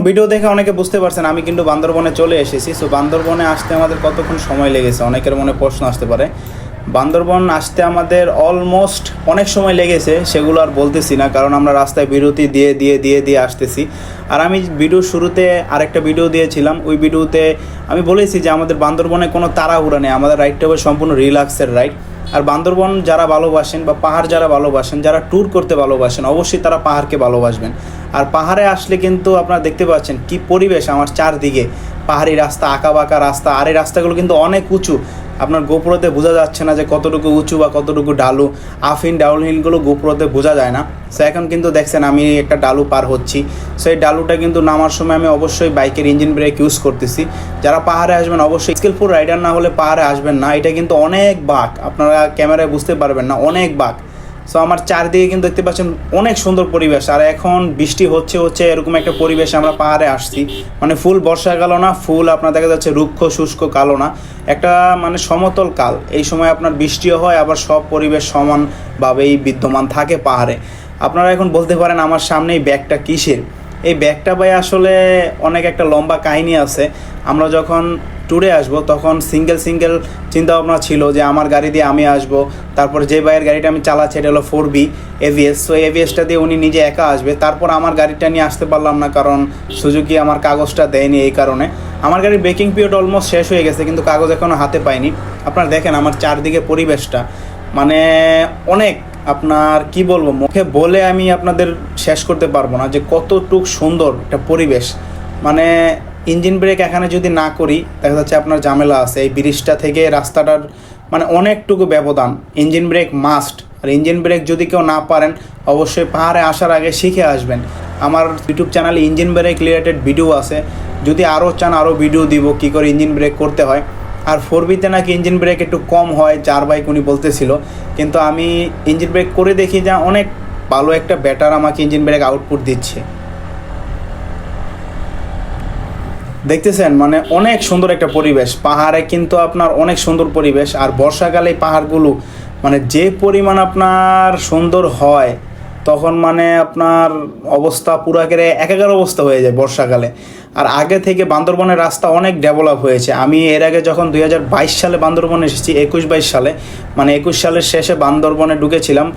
Video দেখে অনেকে বুঝতে পারছেন আমি কিন্তু বান্দরবনে চলে এসেছি। সো বান্দরবনে আসতে আমাদের কতক্ষণ সময় লেগেছে, অনেকের মনে প্রশ্ন আসতে পারে। বান্দরবন আসতে আমাদের অলমোস্ট অনেক সময় লেগেছে, সেগুলো আর বলতেছি না, কারণ আমরা রাস্তায় বিরতি দিয়ে আসতেছি। আর আমি ভিডিও শুরুতে আরেকটা ভিডিও দিয়েছিলাম, ওই ভিডিওতে আমি বলেছি যে আমাদের বান্দরবনে কোনো তাড়াহুড়া নেই, আমাদের রাইডটা হবে সম্পূর্ণ রিল্যাক্সের রাইড। আর বান্দরবন যারা ভালোবাসেন বা পাহাড় যারা ভালোবাসেন, যারা ট্যুর করতে ভালোবাসেন, অবশ্যই তারা পাহাড়কে ভালোবাসবেন। আর পাহাড়ে আসলে কিন্তু আপনারা দেখতে পাচ্ছেন কি পরিবেশ, আমার চারদিকে পাহাড়ি রাস্তা, আঁকাবাঁকা রাস্তা। আর এই রাস্তাগুলো কিন্তু অনেক উঁচু, আপনার গোপুরতে বোঝা যাচ্ছে না যে কতটুকু উঁচু বা কতটুকু ডালু। ডাউন হিলগুলো গোপুরতে বোঝা যায় না। সো এখন কিন্তু দেখছেন আমি একটা ডালু পার হচ্ছি। সো এই ডালুটা কিন্তু নামার সময় আমি অবশ্যই বাইকের ইঞ্জিন ব্রেক ইউজ করতেছি। যারা পাহাড়ে আসবেন অবশ্যই স্কিলফুল রাইডার না হলে পাহাড়ে আসবেন না। এটা কিন্তু অনেক বাঁক, আপনারা ক্যামেরায় বুঝতে পারবেন না, অনেক বাঁক। সো আমার চারদিকে কিন্তু দেখতে পাচ্ছেন অনেক সুন্দর পরিবেশ। আর এখন বৃষ্টি হচ্ছে এরকম একটা পরিবেশে আমরা পাহাড়ে আসছি, মানে ফুল বর্ষাকালও না, ফুল আপনার দেখা যাচ্ছে রুক্ষ শুষ্ক কালো না, একটা মানে সমতল কাল। এই সময় আপনার বৃষ্টিও হয়, আবার সব পরিবেশ সমানভাবেই বিদ্যমান থাকে পাহাড়ে। আপনারা এখন বলতে পারেন আমার সামনে এই ব্যাগটা কিসের? এই ব্যাগটা ভাই আসলে অনেক একটা লম্বা কাহিনী আছে। আমরা যখন ট্যুরে আসবো তখন সিঙ্গেল চিন্তা ভাবনা ছিল যে আমার গাড়ি দিয়ে আমি আসবো, তারপর যে ভাইয়ের গাড়িটা আমি চালাচ্ছি এটা হলো 4B AVS। সো AVSটা দিয়ে উনি নিজে একা আসবে। তারপর আমার গাড়িটা নিয়ে আসতে পারলাম না, কারণ সুজুকি আমার কাগজটা দেয়নি। এই কারণে আমার গাড়ির ব্রেকিং পিরিয়ড অলমোস্ট শেষ হয়ে গেছে, কিন্তু কাগজ এখনও হাতে পাইনি। আপনারা দেখেন আমার চারদিকে পরিবেশটা, মানে অনেক, আপনার কি বলবো, মুখে বলে আমি আপনাদের শেষ করতে পারবো না যে কতটুক সুন্দর একটা পরিবেশ। মানে ইঞ্জিন ব্রেক এখানে যদি না করি দেখা যাচ্ছে আপনার ঝামেলা আছে। এই ব্রিজটা থেকে রাস্তাটার মানে অনেকটুকু ব্যবধান, ইঞ্জিন ব্রেক মাস্ট। আর ইঞ্জিন ব্রেক যদি কেউ না পারেন অবশ্যই পাহাড়ে আসার আগে শিখে আসবেন। আমার ইউটিউব চ্যানেলে ইঞ্জিন ব্রেক রিলেটেড ভিডিও আছে, যদি আরও চান আরও ভিডিও দিব কী করে ইঞ্জিন ব্রেক করতে হয়। আর 4Bতে নাকি ইঞ্জিন ব্রেক একটু কম হয়, 4 বাইক উনি বলতেছিল, কিন্তু আমি ইঞ্জিন ব্রেক করে দেখি যা অনেক ভালো একটা ব্যাটার আমাকে ইঞ্জিন ব্রেক আউটপুট দিচ্ছে। দেখতেছেন মানে অনেক সুন্দর একটা পরিবেশ পাহাড়ে, কিন্তু আপনার অনেক সুন্দর পরিবেশ। আর বর্ষাকালে এই পাহাড়গুলো মানে যে পরিমাণ আপনার সুন্দর হয়, তখন মানে আপনার অবস্থা পুরো একেবারে একাকার অবস্থা হয়ে যায় বর্ষাকালে। আর আগে থেকে বান্দরবনের রাস্তা অনেক ডেভেলপ হয়েছে। আমি এর আগে যখন 2022 সালে বান্দরবনে এসেছি, 21-22 সালে, মানে 21 সালের শেষে বান্দরবনে ঢুকেছিলাম,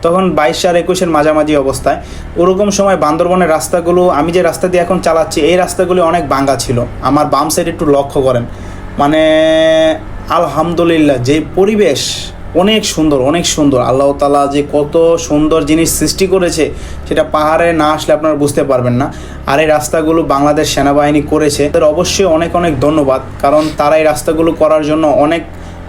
তখন 22 আর 21-এর মাঝামাঝি অবস্থায়। ওরকম সময় বান্দরবনের রাস্তাগুলো, আমি যে রাস্তা দিয়ে এখন চালাচ্ছি এই রাস্তাগুলি অনেক ভাঙা ছিল। আমার বাম সাইড একটু লক্ষ্য করেন, মানে আলহামদুলিল্লাহ যে পরিবেশ অনেক সুন্দর। আল্লাহ তাআলা যে কত সুন্দর জিনিস সৃষ্টি করেছে সেটা পাহাড়ে না আসলে আপনারা বুঝতে পারবেন না। আর এই রাস্তাগুলো বাংলাদেশ সেনাবাহিনী করেছে, তাদের অবশ্যই অনেক ধন্যবাদ, কারণ তারা এই রাস্তাগুলো করার জন্য অনেক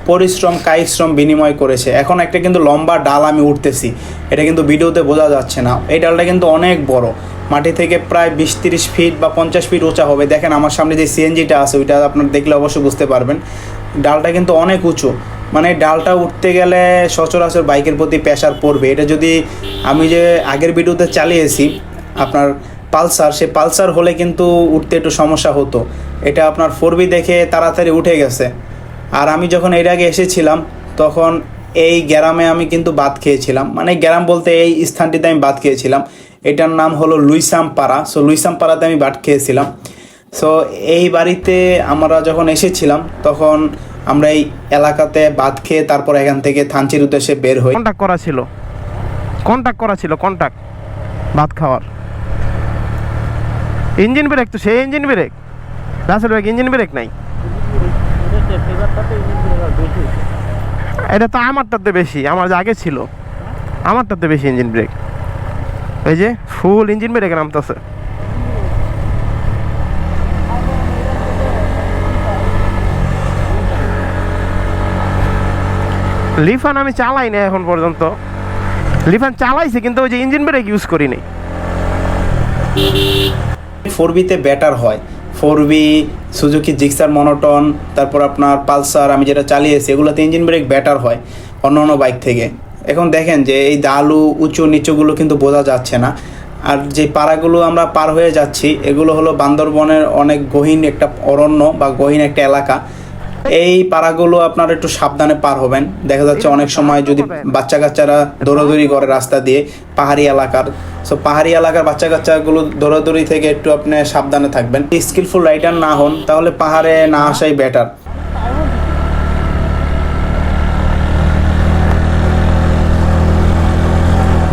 পরিশ্রম কায়িশ্রম বিনিময় করেছে। এখন একটা কিন্তু লম্বা ডাল আমি উঠতেছি, এটা কিন্তু ভিডিওতে বোঝা যাচ্ছে না। এই ডালটা কিন্তু অনেক বড়, মাটি থেকে প্রায় 20-30 ফিট বা 50 ফিট উঁচা হবে। দেখেন আমার সামনে যে সিএনজিটা আছে ওইটা আপনার দেখলে অবশ্যই বুঝতে পারবেন। ডালটা কিন্তু অনেক উঁচু, মানে ডালটা উঠতে গেলে সচরাচর বাইকের প্রতি প্রেশার পড়বে। এটা যদি আমি যে আগের ভিডিওতে চালিয়েছি আপনার পালসার, সে পালসার হলে কিন্তু উঠতে একটু সমস্যা হতো। এটা আপনার 4B দেখে তাড়াতাড়ি উঠে গেছে। আর আমি যখন এর আগে এসেছিলাম তখন এই গ্রামে আমি কিন্তু ভাত খেয়েছিলাম, মানে গ্রাম বলতে এই স্থানটিতে আমি ভাত খেয়েছিলাম। এটার নাম হলো লুইসাম পাড়া। সো লুইসাম পাড়াতে আমি ভাত খেয়েছিলাম। সো এই বাড়িতে আমরা যখন এসেছিলাম তখন আমরা এই এলাকাতে ভাত খেয়ে তারপর এখান থেকে থানচির উদ্দেশ্যে বের হই। কন্ট্যাক্ট করা ছিল ভাত খাওয়ার। ইঞ্জিন ব্রেক তো সেই engine brake, Russell brake engine brake নাই। এটা তো আমারটাতে বেশি, আমার যে আগে ছিল আমারটাতে বেশি ইঞ্জিন ব্রেক। এই যে ফুল ইঞ্জিন ব্রেক নামতেছে। লিফান আমি চালাই না এখন পর্যন্ত, লিফান চালাইছি কিন্তু ওই যে ইঞ্জিন ব্রেক ইউজ করি নাই। 4Bতে ব্যাটার হয়, 4B সুজুকি জিক্সার মনোটন, তারপর আপনার পালসার আমি যেটা চালিয়েছি এগুলোতে ইঞ্জিন ব্রেক ব্যাটার হয় অন্য বাইক থেকে। এখন দেখেন যে এই ডালু উঁচু নিচুগুলো কিন্তু বোঝা যাচ্ছে না। আর যে পাড়াগুলো আমরা পার হয়ে যাচ্ছি এগুলো হলো বান্দরবনের অনেক গহীন একটা অরণ্য বা গহীন একটা এলাকা। এই পাড়াগুলো আপনারা একটু সাবধানে পার হবেন। দেখা যাচ্ছে অনেক সময় যদি বাচ্চা কাচ্চারা দৌড়াদৌড়ি করে রাস্তা দিয়ে পাহাড়ি এলাকার, সো পাহাড়ি এলাকার বাচ্চা কাচ্চাগুলো দৌড়াদৌড়ি থেকে একটু আপনি সাবধানে থাকবেন। স্কিলফুল রাইডার না হন তাহলে পাহাড়ে না আসাই বেটার।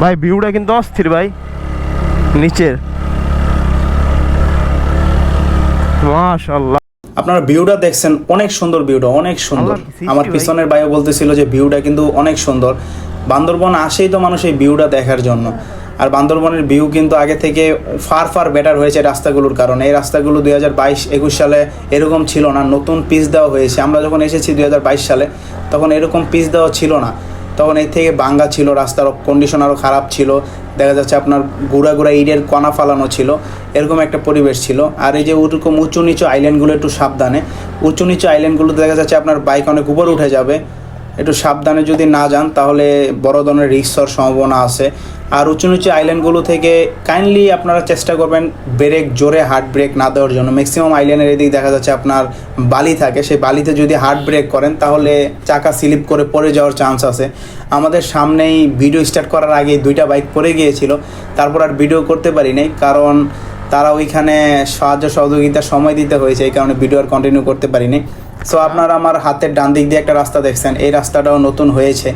ভাই ভিউটা কিন্তু অস্থির ভাই, নিচের মাশাআল্লাহ। আপনারা ভিউটা দেখছেন, অনেক সুন্দর ভিউটা, অনেক সুন্দর। আল্লাহর সৃষ্টি আমার ভাই। পিছনের ভাইও বলতেছিল যে ভিউটা কিন্তু অনেক সুন্দর। বান্দরবন আসেই তো মানুষ এই ভিউটা দেখার জন্য। আর বান্দরবনের ভিউ কিন্তু আগে থেকে ফার ফার বেটার হয়েছে রাস্তাগুলোর কারণে। এই রাস্তাগুলো 2022-21 সালে এরকম ছিল না, নতুন পিচ দেওয়া হয়েছে। আমরা যখন এসেছি 2022 সালে তখন এরকম পিচ দেওয়া ছিল না, তখন এর থেকে ভাঙ্গা ছিল, রাস্তার কন্ডিশন আরও খারাপ ছিল। দেখা যাচ্ছে আপনার গুঁড়া গুঁড়া ইটের কণা ফালানো ছিল, এরকম একটা পরিবেশ ছিল। আর এই যে ওরকম উঁচু নিচু আইল্যান্ডগুলো একটু সাবধানে, উঁচু নিচু আইল্যান্ডগুলো দেখা যাচ্ছে আপনার বাইক অনেক উপরে উঠে যাবে, একটু সাবধানে যদি না যান তাহলে বড় ধরনের রিস্ক হওয়ার সম্ভাবনা আছে। আর উঁচু নিচু আইল্যান্ডগুলো থেকে কাইন্ডলি আপনারা চেষ্টা করবেন ব্রেক জোরে হার্ড ব্রেক না দেওয়ার জন্য। ম্যাক্সিমাম আইল্যান্ডের এদিকে দেখা যাচ্ছে আপনার বালি থাকে, সেই বালিতে যদি হার্ড ব্রেক করেন তাহলে চাকা স্লিপ করে পড়ে যাওয়ার চান্স আছে। আমাদের সামনেই ভিডিও স্টার্ট করার আগে 2টা বাইক পড়ে গিয়েছিল, তারপর আর ভিডিও করতে পারি নাই, কারণ তারা ওইখানে সাহায্য সহযোগিতার সময় দিতে হয়েছে, এই কারণে ভিডিও আর কন্টিনিউ করতে পারিনি। সো আপনারা আমার হাতের ডান দিক দিয়ে একটা রাস্তা দেখছেন, এই রাস্তাটাও নতুন হয়েছে।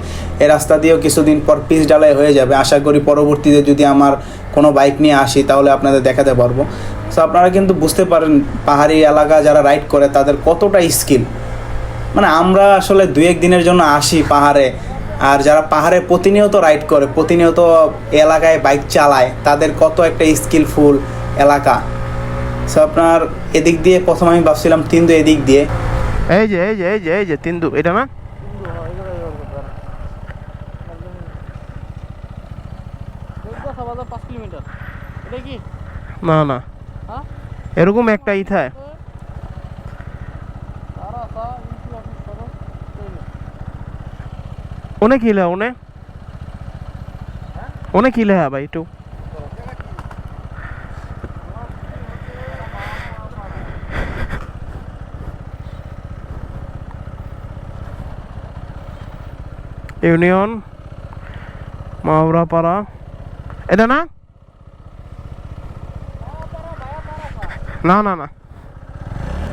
এই রাস্তা দিয়েও কিছুদিন পর পিচ ঢালাই হয়ে যাবে। আশা করি পরবর্তীতে যদি আমার কোনো বাইক নিয়ে আসি তাহলে আপনাদের দেখাতে পারবো। সো আপনারা কিন্তু বুঝতে পারেন পাহাড়ি এলাকা যারা রাইড করে তাদের কতটা স্কিল। মানে আমরা আসলে 2-1 দিনের জন্য আসি পাহাড়ে, আর যারা পাহাড়ে প্রতিনিয়ত রাইড করে, প্রতিনিয়ত এলাকায় বাইক চালায়, তাদের কত একটা স্কিলফুল এলাকা। সো আপনার এদিক দিয়ে প্রথম আমি ভাবছিলাম তিন্দু এদিক দিয়ে, এই যে এই যে এই যে এই যে তিন্দু, এটা না না না এরকম একটা ইথায় অনেক হিলে অনেক হিলে হ্যাঁ ভাই একটু ইউনিয়ন মাওরাপাড়া, এটা না না না না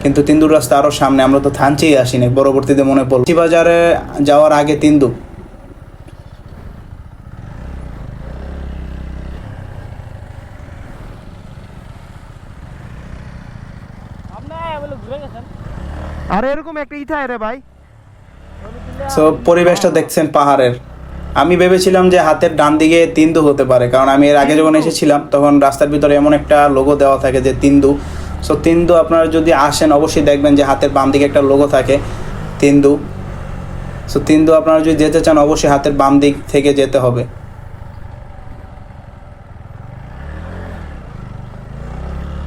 কিন্তু তিন্দুর রাস্তা আরও সামনে, আমরা তো থানচেই আসিনি, পরবর্তীতে মনে পড়ল বাজারে যাওয়ার আগে তিন্দু। আর এরকম একটা ইথায় রে ভাই। সো পরিবেশটা দেখছেন পাহাড়ের। আমি ভেবেছিলাম যে হাতের ডান দিকে তিন্দু হতে পারে, কারণ আমি এর আগে যখন এসেছিলাম তখন রাস্তার ভিতরে এমন একটা লোগো দেওয়া থাকে যে তিন্দু। সো তিন্দু আপনারা যদি আসেন অবশ্যই দেখবেন যে হাতের বাম দিকে একটা লোগো থাকে তিন্দু। সো তিন্দু আপনারা যদি যেতে চান অবশ্যই হাতের বাম দিক থেকে যেতে হবে।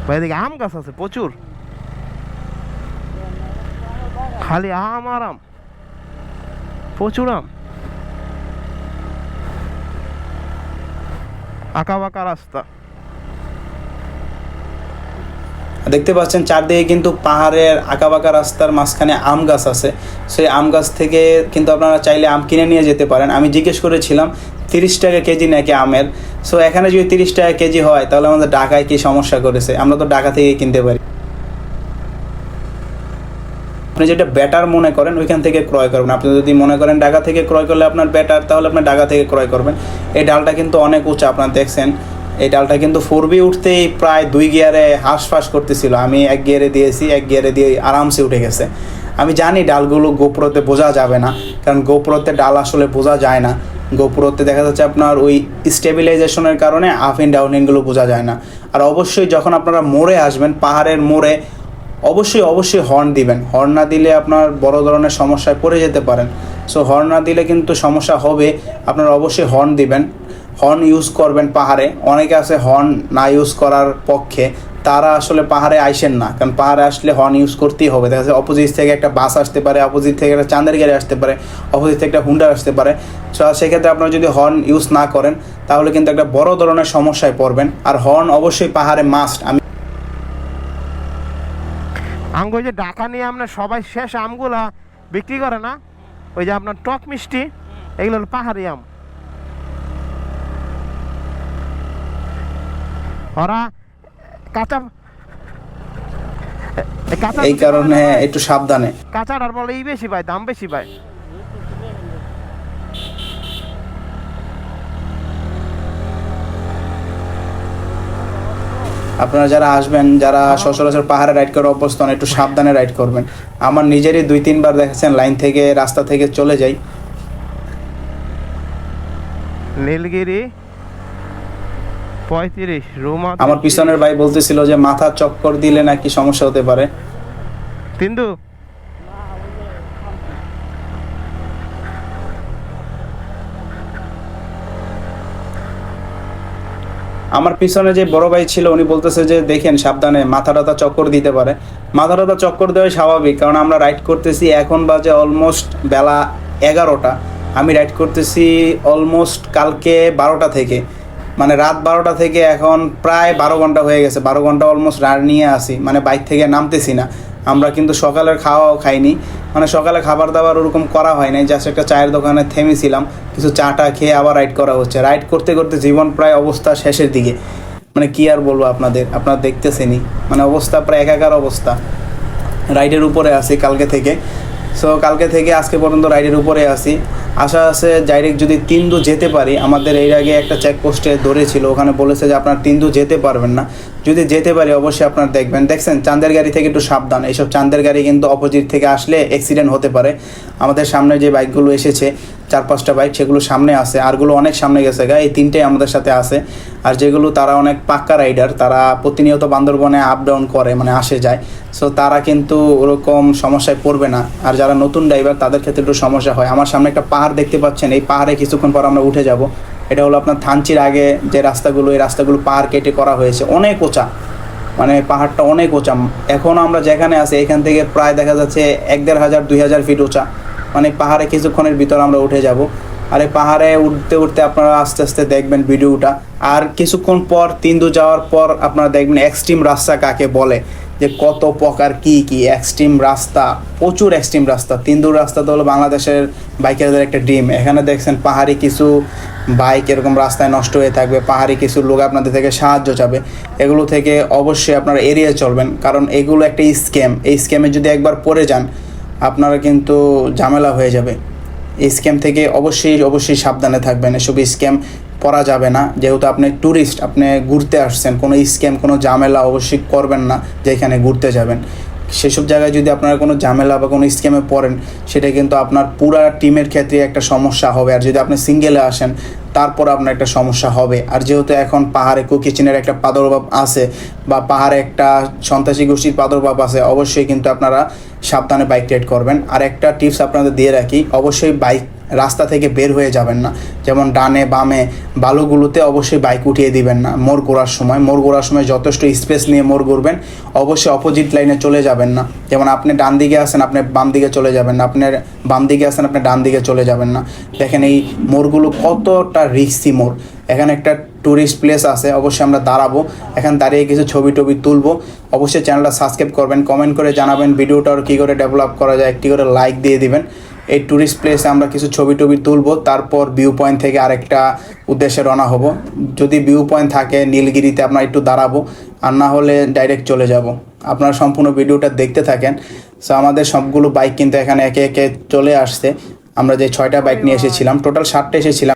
ভাই এদিকে আম গাছ আছে প্রচুর, খালি আম আর আম, প্রচুর আম, আঁকা বাঁকা রাস্তা। দেখতে পাচ্ছেন চারদিকে কিন্তু পাহাড়ের আঁকাবাঁকা রাস্তার মাঝখানে আম গাছ আছে। সেই আম গাছ থেকে কিন্তু আপনারা চাইলে আম কিনে নিয়ে যেতে পারেন। আমি জিজ্ঞেস করেছিলাম 30 টাকা কেজি নাকি আমের। সো এখানে যদি 30 টাকা কেজি হয় তাহলে আমাদের ঢাকায় কি সমস্যা করেছে, আমরা তো ঢাকা থেকে কিনতে পারি। আপনি যেটা বেটার মনে করেন ওইখান থেকে ক্রয় করবেন। আপনি যদি মনে করেন ঢাকা থেকে ক্রয় করলে আপনার বেটার, তাহলে আপনি ঢাকা থেকে ক্রয় করবেন। এই ডালটা কিন্তু অনেক উঁচা, আপনারা দেখছেন এই ডালটা কিন্তু 4B উঠতেই প্রায় 2 গিয়ারে হাঁসফাঁস করতেছিল। আমি 1 গিয়ারে দিয়েছি, 1 গিয়ারে দিয়ে আরামসে উঠে গেছে। আমি জানি ডালগুলো গোপ্রোতে বোঝা যাবে না, কারণ গোপ্রোতে ডাল আসলে বোঝা যায় না। গোপ্রোতে দেখা যাচ্ছে আপনার ওই স্টেবিলাইজেশনের কারণে আপ অ্যান্ড ডাউনগুলো বোঝা যায় না। আর অবশ্যই যখন আপনারা মোড়ে আসবেন, পাহাড়ের মোড়ে অবশ্যই হর্ন দিবেন। হর্ন না দিলে আপনার বড় ধরনের সমস্যায় পড়ে যেতে পারেন। সো হর্ন না দিলে কিন্তু সমস্যা হবে, আপনারা অবশ্যই হর্ন দিবেন, হর্ন ইউজ করবেন। পাহাড়ে অনেকে আছে হর্ন না ইউজ করার পক্ষে, তারা আসলে পাহাড়ে আইসেন না, কারণ পাহাড়ে আসলে হর্ন ইউজ করতেই হবে। দেখা যাচ্ছে অপোজিট থেকে একটা বাস আসতে পারে, অপোজিট থেকে একটা চাঁদের গাড়ি আসতে পারে, অপোজিট থেকে একটা হুন্ডা আসতে পারে। সো সেক্ষেত্রে আপনারা যদি হর্ন ইউজ না করেন তাহলে কিন্তু একটা বড় ধরনের সমস্যায় পড়বেন। আর হর্ন অবশ্যই পাহাড়ে মাস্ট। আমি আমগো ওই যে ঢাকা নিয়ে আপনার সবাই শেষ আমগুলা বিক্রি করে না, ওই যে আপনার টক মিষ্টি, এগুলো হলো পাহাড়ি আম। ওরা কাঁচা কাঁচা এই কারণে একটু সাবধানে। কাঁচাটার বলে বেশি পায়, দাম বেশি পায়। আপনারা যারা আসবেন, যারা সচরাচর পাহাড়ে রাইড করে অভ্যস্ত নন, একটু সাবধানে রাইড করবেন। আমার নিজেরই 2-3 বার দেখেছেন লাইন থেকে, রাস্তা থেকে চলে যাই। নীলগিরি 35 রুমা। আমার পিছনের ভাই বলতেছিল যে মাথা চক্কর দিলে নাকি সমস্যা হতে পারে। কিন্তু আমার পিছনে যে বড় ভাই ছিল উনি বলতেছে যে দেখেন সাবধানে, মাথা টাথা চক্কর দিতে পারে। মাথা টাথা চক্কর দেওয়াই স্বাভাবিক, কারণ আমরা রাইড করতেছি, এখন বাজে অলমোস্ট বেলা 11টা। আমি রাইড করতেছি অলমোস্ট কালকে 12টা থেকে, মানে রাত 12টা থেকে এখন প্রায় 12 ঘন্টা হয়ে গেছে। 12 ঘন্টা অলমোস্ট রাইড নিয়ে আসি, মানে বাইক থেকে নামতেছি না। আমরা কিন্তু সকালের খাওয়াও খাইনি, মানে সকালে খাবার দাবার ওরকম করা হয় নাই, জাস্ট একটা চায়ের দোকানে থেমেছিলাম, কিছু চাটা খেয়ে আবার রাইড করা হচ্ছে। রাইড করতে করতে জীবন প্রায় অবস্থা শেষের দিকে, মানে কি আর বলবো আপনারা দেখতেছেনই, মানে অবস্থা প্রায় একাকার অবস্থা। রাইডের উপরে আছি কালকে থেকে। সো কালকে থেকে আজকে পর্যন্ত রাইডের উপরে আছি। আশা আছে ডাইরেক্ট যদি তিন্দু যেতে পারি। আমাদের এর আগে একটা চেকপোস্টে ধরেছিল, ওখানে বলেছে যে আপনার তিন্দু যেতে পারবেন না। যদি যেতে পারি অবশ্যই আপনারা দেখছেন চাঁদের গাড়ি থেকে একটু সাবধান। এইসব চাঁদের গাড়ি কিন্তু অপোজিট থেকে আসলে অ্যাক্সিডেন্ট হতে পারে। আমাদের সামনে যে বাইকগুলো এসেছে 4-5টা বাইক, সেগুলো সামনে আছে, আরগুলো অনেক সামনে গেছে এই 3টাই আমাদের সাথে আছে। আর যেগুলো তারা অনেক পাক্কা রাইডার, তারা প্রতিনিয়ত বান্দরবনে আপ ডাউন করে, মানে আসে যায়। সো তারা কিন্তু ওরকম সমস্যায় পড়বে না। আর যারা নতুন ড্রাইভার তাদের ক্ষেত্রে একটু সমস্যা হয়। আমার সামনে একটা পাহাড় দেখতে পাচ্ছেন, এই পাহাড়ে কিছুক্ষণ পর আমরা উঠে যাব। এটা হলো আপনার থানচির আগে যে রাস্তাগুলো, এই রাস্তাগুলো পাহাড় কেটে করা হয়েছে, অনেক উঁচা, মানে পাহাড়টা অনেক উঁচা। এখন আমরা যেখানে আছি এখান থেকে প্রায় দেখা যাচ্ছে 1,500-2,000 ফিট উঁচা, মানে পাহাড়ে কিছুক্ষণের ভিতর আমরা উঠে যাব। আর এই পাহাড়ে উঠতে উঠতে আপনারা আস্তে আস্তে দেখবেন ভিডিওটা। আর কিছুক্ষণ পর তিন্দু যাওয়ার পর আপনারা দেখবেন এক্সট্রিম রাস্তা কাকে বলে, যে কত প্রকার কি এক্সট্রিম রাস্তা, প্রচুর এক্সট্রিম রাস্তা। তিন্দুর রাস্তা তো হলো বাংলাদেশের বাইকারদের একটা ড্রিম। এখানে দেখছেন পাহাড়ি কিছু বাইক এরকম রাস্তায় নষ্ট হয়ে থাকবে, পাহাড়ি কিছু লোক আপনাদের থেকে সাহায্য চাবে। এগুলো থেকে অবশ্যই আপনারা এড়িয়ে চলবেন, কারণ এগুলো একটা স্ক্যাম। এই স্ক্যামে যদি একবার পড়ে যান আপনারা কিন্তু ঝামেলা হয়ে যাবে। এই স্ক্যাম থেকে অবশ্যই সাবধানে থাকবেন। এসব স্ক্যাম পড়া যাবে না, যেহেতু আপনি ট্যুরিস্ট, আপনি ঘুরতে আসছেন, কোনো স্ক্যাম কোনো ঝামেলা অবশ্যই করবেন না যেখানে ঘুরতে যাবেন। সেসব জায়গায় যদি আপনারা কোনো ঝামেলা বা কোনো স্ক্যামে পড়েন, সেটা কিন্তু আপনার পুরা টিমের ক্ষেত্রে একটা সমস্যা হবে। আর যদি আপনি সিঙ্গেলে আসেন তারপর আপনার একটা সমস্যা হবে। আর যেহেতু এখন পাহাড়ে কুকিচিনের একটা প্রাদুর্ভাব আছে, বা পাহাড়ে একটা সন্ত্রাসী গোষ্ঠীর প্রাদুর্ভাব আছে, অবশ্যই কিন্তু আপনারা সাবধানে বাইক রাইড করবেন। আর একটা টিপস আপনাদের দিয়ে রাখি, অবশ্যই বাইক রাস্তা থেকে বের হয়ে যাবেন না। যেমন ডানে বামে বালুগুলোতে অবশ্যই বাইক উঠিয়ে দিবেন না। মোড় ঘোরার সময় যথেষ্ট স্পেস নিয়ে মোড় ঘুরবেন। অবশ্যই অপোজিট লাইনে চলে যাবেন না। যেমন আপনি ডান দিকে আসেন, আপনি বাম দিকে চলে যাবেন না, আপনার বাম দিকে আসেন, আপনি ডান দিকে চলে যাবেন না। দেখেন এই মোড়গুলো কতটা রিস্কি মোড়। এখানে একটা ট্যুরিস্ট প্লেস আছে, অবশ্যই আমরা দাঁড়াবো, এখানে দাঁড়িয়ে কিছু ছবি টবি তুলবো। অবশ্যই চ্যানেলটা সাবস্ক্রাইব করবেন, কমেন্ট করে জানাবেন ভিডিওটা কী করে ডেভেলপ করা যায়, একটি করে লাইক দিয়ে দিবেন। এই ট্যুরিস্ট প্লেসে আমরা কিছু ছবি টবি তুলবো, তারপর ভিউ পয়েন্ট থেকে আরেকটা উদ্দেশ্যে রওনা হব। যদি ভিউ পয়েন্ট থাকে নীলগিরিতে আমরা একটু দাঁড়াবো, আর না হলে ডাইরেক্ট চলে যাব। আপনারা সম্পূর্ণ ভিডিওটা দেখতে থাকেন। সো আমাদের সবগুলো বাইক কিন্তু এখানে একে একে চলে আসছে। আমরা যে 6টা বাইক নিয়ে এসেছিলাম, টোটাল 7টা এসেছিলাম।